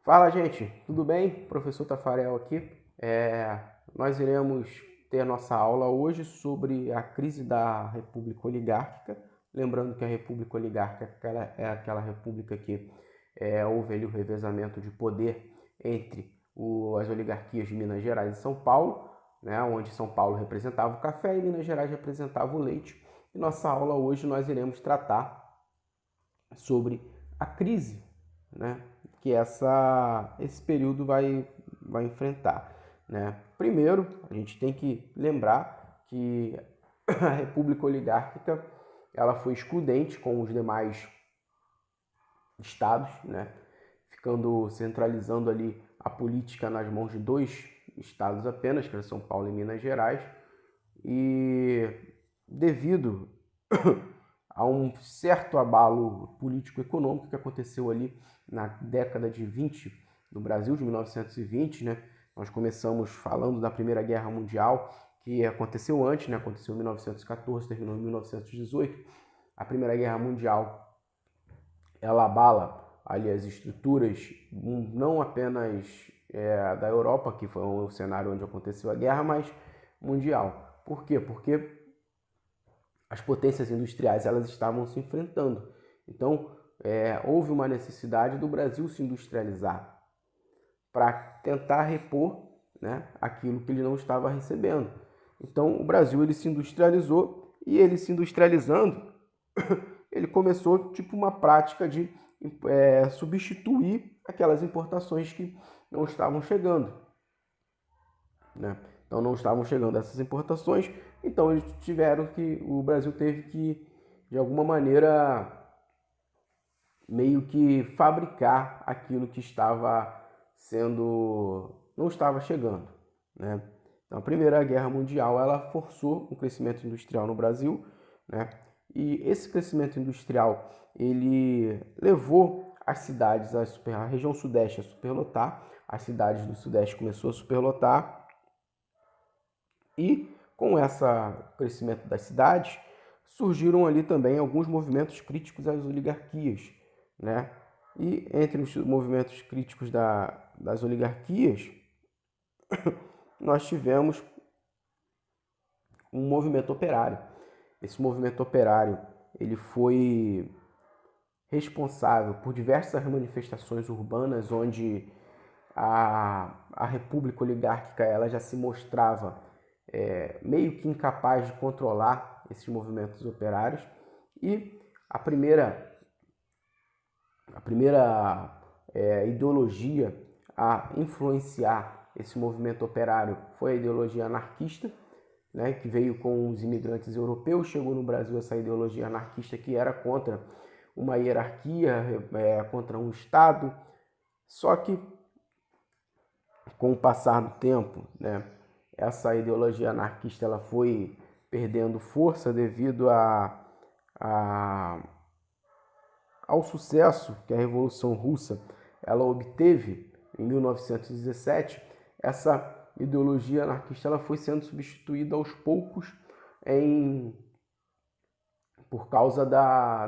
Fala, gente, tudo bem? Professor Tafarel aqui. Nós iremos ter nossa aula hoje sobre a crise da República Oligárquica. Lembrando que a República Oligárquica é aquela república que houve ali o revezamento de poder entre as oligarquias de Minas Gerais e São Paulo, né, onde São Paulo representava o café e Minas Gerais representava o leite. E nossa aula hoje nós iremos tratar sobre a crise, né, que esse período vai enfrentar, né? Primeiro, a gente tem que lembrar que a República Oligárquica ela foi excludente com os demais estados, né? Centralizando ali a política nas mãos de dois estados apenas, que eram São Paulo e Minas Gerais, e devido a um certo abalo político-econômico que aconteceu ali na década de 20 no Brasil, de 1920, né? Nós começamos falando da Primeira Guerra Mundial, que aconteceu antes, né? Aconteceu em 1914, terminou em 1918. A Primeira Guerra Mundial, ela abala ali as estruturas, não apenas da Europa, que foi o cenário onde aconteceu a guerra, mas mundial. Por quê? Porque as potências industriais elas estavam se enfrentando. Então, houve uma necessidade do Brasil se industrializar para tentar repor, né, aquilo que ele não estava recebendo. Então, o Brasil ele se industrializou e ele se industrializando, ele começou tipo uma prática de substituir aquelas importações que não estavam chegando, né? Então não estavam chegando essas importações, então o Brasil teve que, de alguma maneira, meio que fabricar aquilo que não estava chegando, né? Então a Primeira Guerra Mundial, ela forçou um crescimento industrial no Brasil, né? E esse crescimento industrial, ele levou as cidades, a região sudeste a superlotar, as cidades do sudeste começou a superlotar, e com esse crescimento das cidades, surgiram ali também alguns movimentos críticos às oligarquias, né? E entre os movimentos críticos das oligarquias, nós tivemos um movimento operário. Esse movimento operário ele foi responsável por diversas manifestações urbanas onde a República Oligárquica ela já se mostrava meio que incapaz de controlar esses movimentos operários, e a primeira ideologia a influenciar esse movimento operário foi a ideologia anarquista, né, que veio com os imigrantes europeus. Chegou no Brasil essa ideologia anarquista que era contra uma hierarquia, contra um Estado. Só que, com o passar do tempo, né, essa ideologia anarquista ela foi perdendo força devido ao sucesso que a Revolução Russa ela obteve em 1917. Essa ideologia anarquista ela foi sendo substituída aos poucos por causa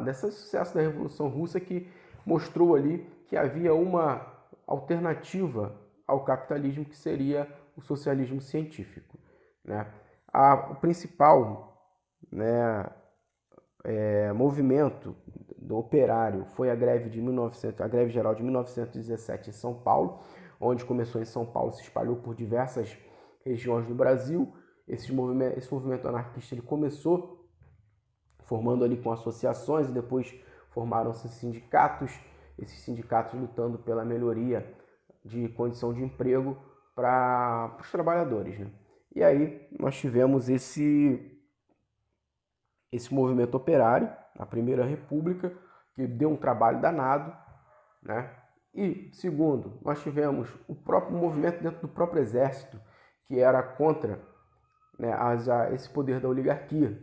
desse sucesso da Revolução Russa, que mostrou ali que havia uma alternativa ao capitalismo, que seria o socialismo científico, né? O principal, né, movimento do operário foi a greve geral de 1917 em São Paulo, onde começou em São Paulo, se espalhou por diversas regiões do Brasil. Esse movimento anarquista ele começou formando ali com associações e depois formaram-se sindicatos, esses sindicatos lutando pela melhoria de condição de emprego para os trabalhadores, né? E aí nós tivemos esse movimento operário, a Primeira República, que deu um trabalho danado, né? E segundo, nós tivemos o próprio movimento dentro do próprio exército, que era contra, né, esse poder da oligarquia.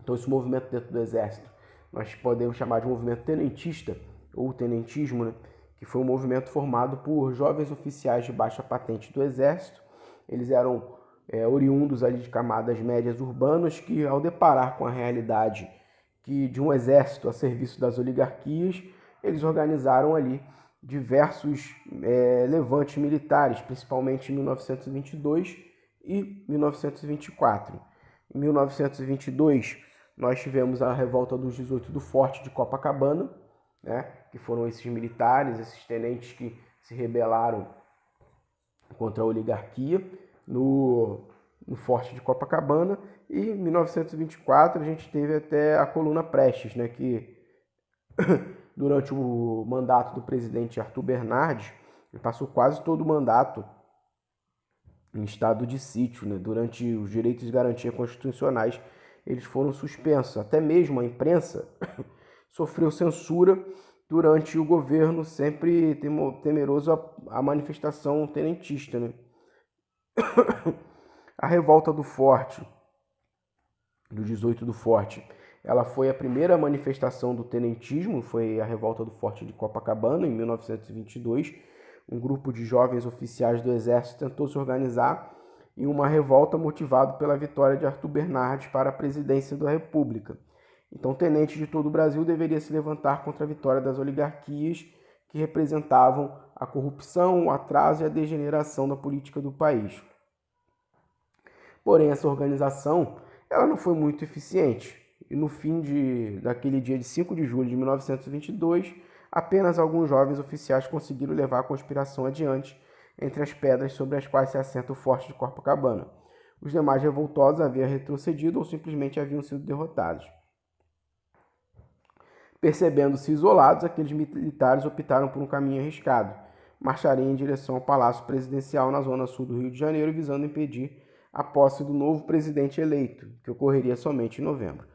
Então esse movimento dentro do exército, nós podemos chamar de movimento tenentista, ou tenentismo, né? Que foi um movimento formado por jovens oficiais de baixa patente do exército. Eles eram oriundos ali de camadas médias urbanas que, ao deparar com a realidade de um exército a serviço das oligarquias, eles organizaram ali diversos levantes militares, principalmente em 1922 e 1924. Em 1922, nós tivemos a revolta dos 18 do Forte de Copacabana, né, que foram esses militares, esses tenentes que se rebelaram contra a oligarquia no Forte de Copacabana. E em 1924 a gente teve até a Coluna Prestes, né, que durante o mandato do presidente Arthur Bernardes, ele passou quase todo o mandato em estado de sítio, né? Durante os direitos e garantias constitucionais, eles foram suspensos. Até mesmo a imprensa sofreu censura durante o governo, sempre temeroso à manifestação tenentista, né? A revolta do Forte, do 18 do Forte, ela foi a primeira manifestação do tenentismo, foi a revolta do Forte de Copacabana, em 1922. Um grupo de jovens oficiais do Exército tentou se organizar em uma revolta motivada pela vitória de Arthur Bernardes para a presidência da República. Então, tenentes de todo o Brasil deveriam se levantar contra a vitória das oligarquias que representavam a corrupção, o atraso e a degeneração da política do país. Porém, essa organização ela não foi muito eficiente. E no fim daquele dia de 5 de julho de 1922, apenas alguns jovens oficiais conseguiram levar a conspiração adiante entre as pedras sobre as quais se assenta o Forte de Copacabana. Os demais revoltosos haviam retrocedido ou simplesmente haviam sido derrotados. Percebendo-se isolados, aqueles militares optaram por um caminho arriscado. Marchariam em direção ao Palácio Presidencial na zona sul do Rio de Janeiro, visando impedir a posse do novo presidente eleito, que ocorreria somente em novembro.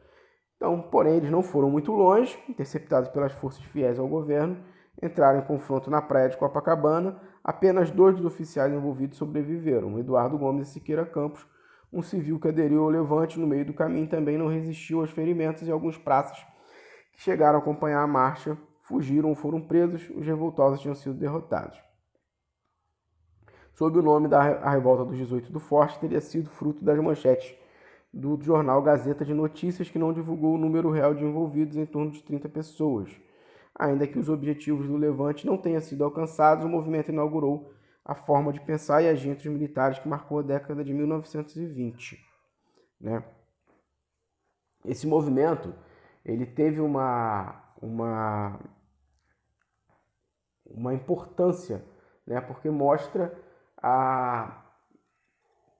Então, porém, eles não foram muito longe, interceptados pelas forças fiéis ao governo, entraram em confronto na praia de Copacabana. Apenas 2 dos oficiais envolvidos sobreviveram. Eduardo Gomes e Siqueira Campos, um civil que aderiu ao levante no meio do caminho, também não resistiu aos ferimentos, e alguns praças que chegaram a acompanhar a marcha fugiram ou foram presos. Os revoltosos tinham sido derrotados. Sob o nome da Revolta dos 18 do Forte, teria sido fruto das manchetes do jornal Gazeta de Notícias, que não divulgou o número real de envolvidos, em torno de 30 pessoas. Ainda que os objetivos do levante não tenham sido alcançados, o movimento inaugurou a forma de pensar e agir entre os militares que marcou a década de 1920. Né? Esse movimento ele teve uma importância, né? Porque mostra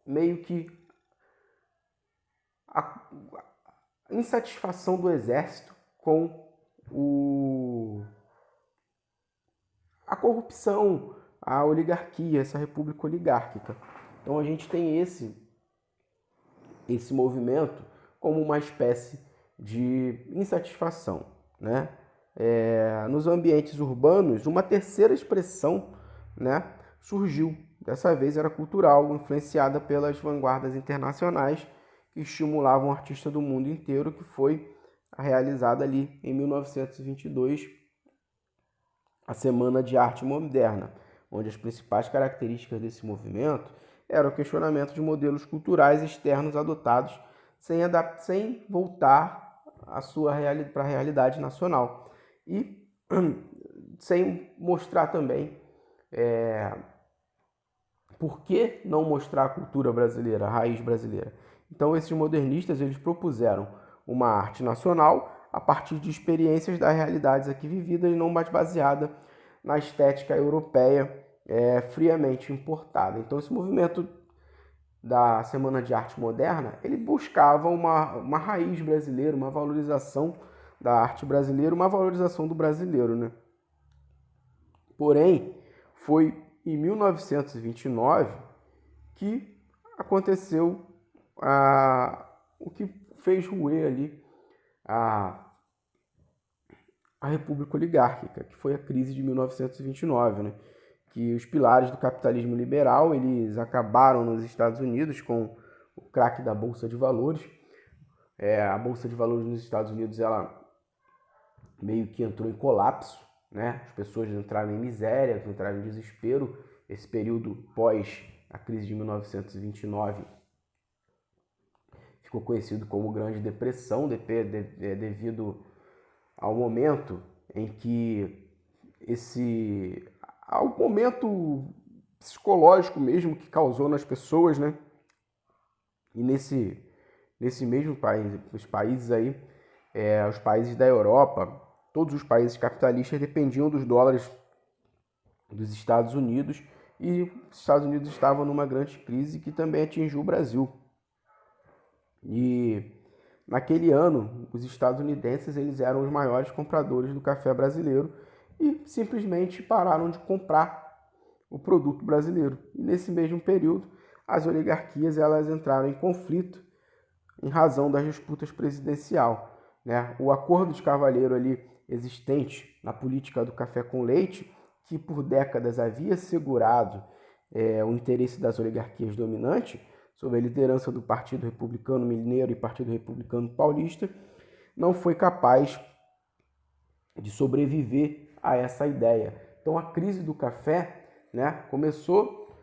meio que a insatisfação do exército com a corrupção, a oligarquia, essa república oligárquica. Então a gente tem esse movimento como uma espécie de insatisfação, né? Nos ambientes urbanos, uma terceira expressão, né, surgiu. Dessa vez era cultural, influenciada pelas vanguardas internacionais que estimulavam artistas do mundo inteiro, que foi realizada ali em 1922, a Semana de Arte Moderna, onde as principais características desse movimento eram o questionamento de modelos culturais externos adotados sem voltar para a realidade nacional e sem mostrar também por que não mostrar a cultura brasileira, a raiz brasileira. Então esses modernistas eles propuseram uma arte nacional a partir de experiências das realidades aqui vividas e não mais baseada na estética europeia friamente importada. Então esse movimento da Semana de Arte Moderna, ele buscava uma raiz brasileira, uma valorização da arte brasileira, uma valorização do brasileiro, né? Porém, foi em 1929 que aconteceu o que fez ruir ali a República Oligárquica, que foi a crise de 1929, né? Que os pilares do capitalismo liberal eles acabaram nos Estados Unidos com o craque da Bolsa de Valores. A Bolsa de Valores nos Estados Unidos ela meio que entrou em colapso, né? As pessoas entraram em miséria, entraram em desespero. Esse período pós a crise de 1929 ficou conhecido como Grande Depressão, devido ao momento em que ao momento psicológico mesmo que causou nas pessoas, né? E nesse mesmo país, os países aí, os países da Europa, todos os países capitalistas dependiam dos dólares dos Estados Unidos, e os Estados Unidos estavam numa grande crise que também atingiu o Brasil. E naquele ano, os estadunidenses eles eram os maiores compradores do café brasileiro e simplesmente pararam de comprar o produto brasileiro. E nesse mesmo período, as oligarquias elas entraram em conflito em razão das disputas presidencial, né? O acordo de cavalheiro ali existente na política do café com leite, que por décadas havia segurado o interesse das oligarquias dominantes, sob a liderança do Partido Republicano Mineiro e Partido Republicano Paulista, não foi capaz de sobreviver a essa ideia. Então a crise do café, né, começou,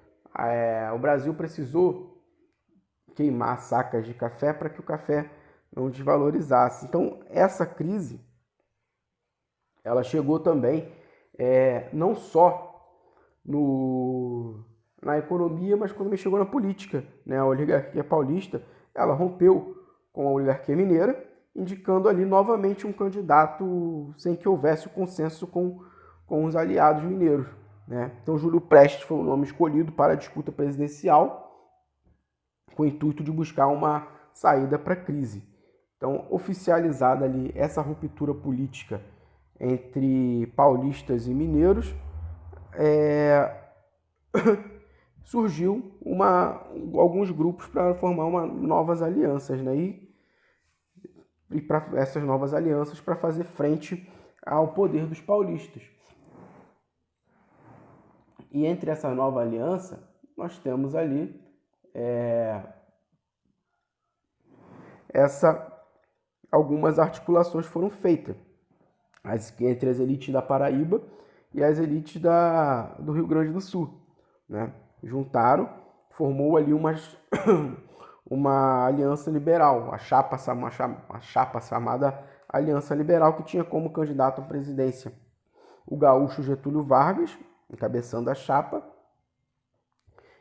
o Brasil precisou queimar sacas de café para que o café não desvalorizasse. Então essa crise, ela chegou também não só na economia, mas quando chegou na política, né? A oligarquia paulista, ela rompeu com a oligarquia mineira, indicando ali novamente um candidato sem que houvesse o consenso com os aliados mineiros, né? Então Júlio Prestes foi o nome escolhido para a disputa presidencial, com o intuito de buscar uma saída para a crise. Então, oficializada ali essa ruptura política entre paulistas e mineiros, surgiu alguns grupos para formar novas alianças, né? E para essas novas alianças para fazer frente ao poder dos paulistas. E entre essa nova aliança, nós temos ali algumas articulações foram feitas entre as elites da Paraíba e as elites do Rio Grande do Sul, né? Juntaram, formou ali uma aliança liberal, uma chapa chamada Aliança Liberal, que tinha como candidato à presidência o gaúcho Getúlio Vargas, encabeçando a chapa,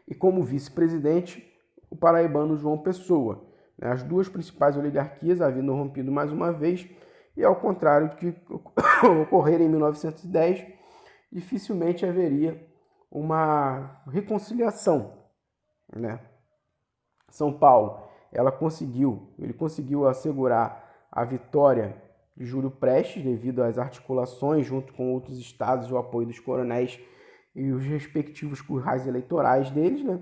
e como vice-presidente o paraibano João Pessoa. As duas principais oligarquias haviam rompido mais uma vez, e ao contrário do que ocorrera em 1910, dificilmente haveria uma reconciliação, né? São Paulo, ele conseguiu assegurar a vitória de Júlio Prestes devido às articulações junto com outros estados e o apoio dos coronéis e os respectivos currais eleitorais deles, né?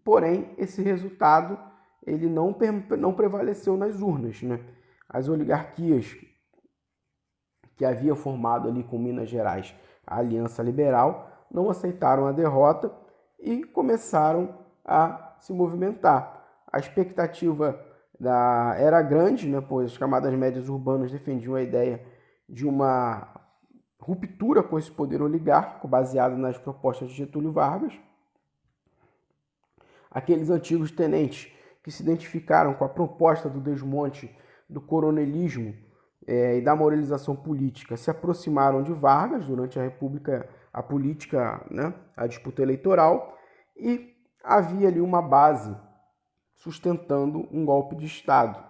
Porém, esse resultado ele não prevaleceu nas urnas, né? As oligarquias que haviam formado ali com Minas Gerais a Aliança Liberal não aceitaram a derrota e começaram a se movimentar. A expectativa era grande, né, pois as camadas médias urbanas defendiam a ideia de uma ruptura com esse poder oligárquico baseado nas propostas de Getúlio Vargas. Aqueles antigos tenentes que se identificaram com a proposta do desmonte do coronelismo e da moralização política se aproximaram de Vargas durante a política, né, a disputa eleitoral, e havia ali uma base sustentando um golpe de Estado,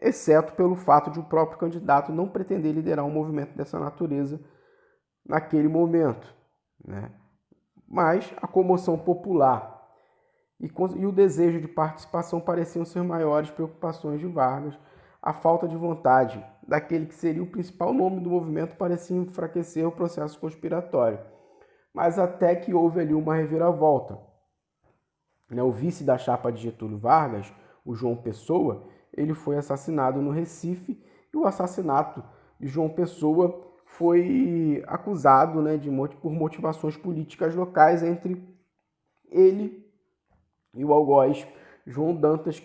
exceto pelo fato de o próprio candidato não pretender liderar um movimento dessa natureza naquele momento, né? Mas a comoção popular e o desejo de participação pareciam ser maiores preocupações de Vargas. A falta de vontade daquele que seria o principal nome do movimento parecia enfraquecer o processo conspiratório. Mas até que houve ali uma reviravolta. O vice da chapa de Getúlio Vargas, o João Pessoa, ele foi assassinado no Recife, e o assassinato de João Pessoa foi acusado, né, por motivações políticas locais entre ele e o algoz João Dantas,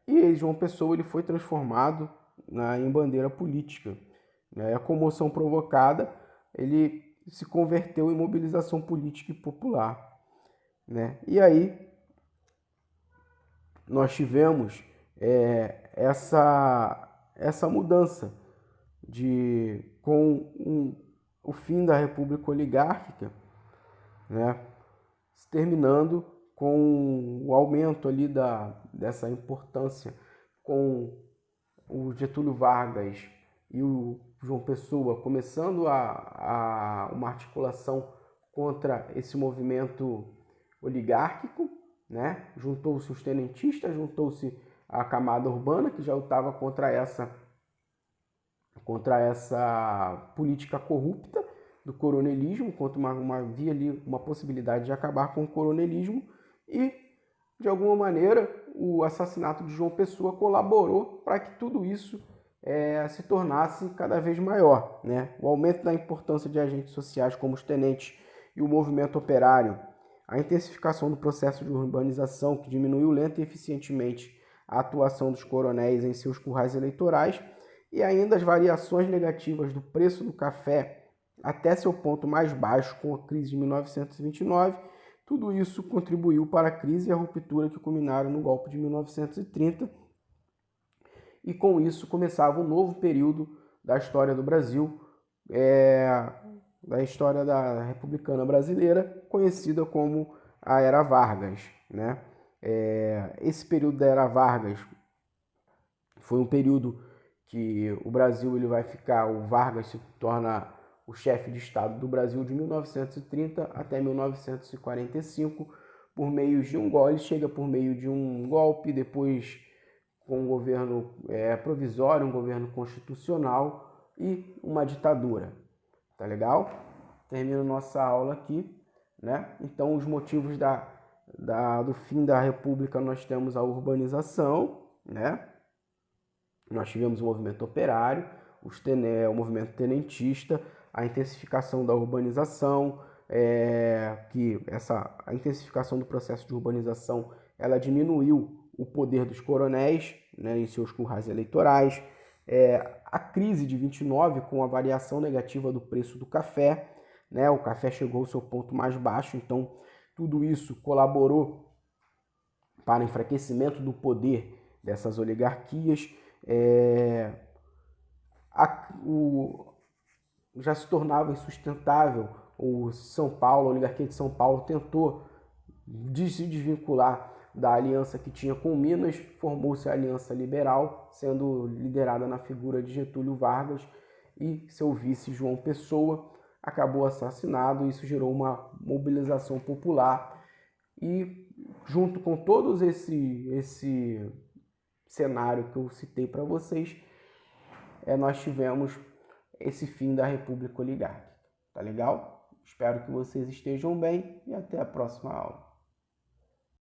e João Pessoa ele foi transformado em bandeira política, né? A comoção provocada, ele se converteu em mobilização política e popular, né? E aí nós tivemos essa mudança, o fim da República Oligárquica, né, terminando com o aumento ali dessa importância, com o Getúlio Vargas e o João Pessoa começando uma articulação contra esse movimento oligárquico, né? Juntou-se os tenentistas, juntou-se a camada urbana, que já lutava contra essa política corrupta do coronelismo, contra havia ali uma possibilidade de acabar com o coronelismo, e, de alguma maneira, o assassinato de João Pessoa colaborou para que tudo isso se tornasse cada vez maior, né? O aumento da importância de agentes sociais como os tenentes e o movimento operário, a intensificação do processo de urbanização, que diminuiu lenta e eficientemente a atuação dos coronéis em seus currais eleitorais, e ainda as variações negativas do preço do café até seu ponto mais baixo com a crise de 1929, tudo isso contribuiu para a crise e a ruptura que culminaram no golpe de 1930, e com isso começava um novo período da história do Brasil, da história da republicana brasileira, conhecida como a Era Vargas, né? Esse período da Era Vargas foi um período que o Brasil ele vai ficar, o Vargas se torna o chefe de Estado do Brasil de 1930 até 1945, por meio de um golpe, ele chega por meio de um golpe, depois com um governo provisório, um governo constitucional e uma ditadura. Tá legal? Termino nossa aula aqui, né? Então, os motivos do fim da República, nós temos a urbanização, né? Nós tivemos o movimento operário, o movimento tenentista, a intensificação da urbanização, a intensificação do processo de urbanização, ela diminuiu o poder dos coronéis, né, em seus currais eleitorais, a crise de 29 com a variação negativa do preço do café, né, o café chegou ao seu ponto mais baixo, então tudo isso colaborou para o enfraquecimento do poder dessas oligarquias. Já se tornava insustentável. O São Paulo, a oligarquia de São Paulo tentou se desvincular da aliança que tinha com Minas, formou-se a Aliança Liberal, sendo liderada na figura de Getúlio Vargas, e seu vice João Pessoa acabou assassinado. Isso gerou uma mobilização popular, e junto com todos esse cenário que eu citei para vocês, nós tivemos esse fim da República Oligárquica. Tá legal? Espero que vocês estejam bem e até a próxima aula.